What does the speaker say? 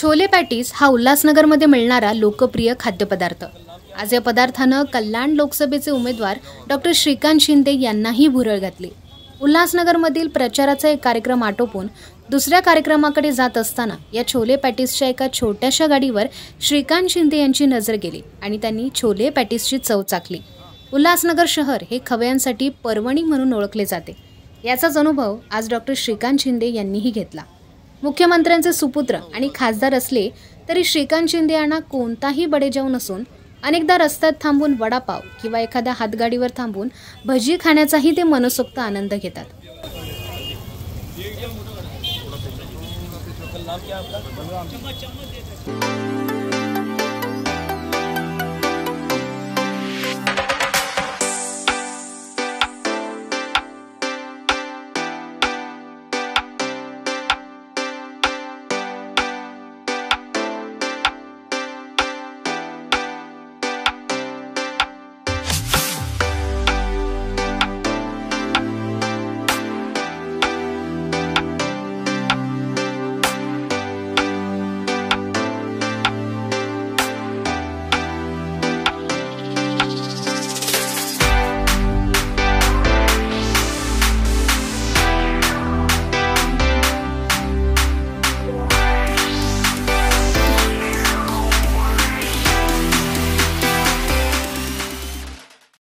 Chole patties हा उल्हासनगरमध्ये मिळणारा लोकप्रिय खाद्यपदार्थ। आज या पदार्थानं कल्याण लोकसभेचे उमेदवार डॉक्टर श्रीकांत शिंदे यांनाही भुरळ घातली। उल्हासनगरमधील प्रचाराचा एक कार्यक्रम आटोपून दुसऱ्या कार्यक्रमाकडे जात असताना या छोले पॅटीसच्या एका छोट्याशा गाडीवर श्रीकांत शिंदे यांची नजर गेली आणि त्यांनी छोले पॅटीसची चव चाखली। उल्हासनगर शहर हे खवय्यांसाठी पर्वणी म्हणून ओळखले जाते। याचाच अनुभव आज डॉक्टर श्रीकांत शिंदे यांनीही घेतला। मुख्यमंत्र्यांचे सुपुत्र आणि खासदार असले तरी श्रीकांत शिंदे यांना कोणताही बडेजाव नसून अनेकदा रस्त्यात थांबून वडापाव किंवा एखाद्या हातगाडीवर थांबून भजी खाण्याचाही ते मनसोक्त आनंद घेतात। नाम क्या है आपका?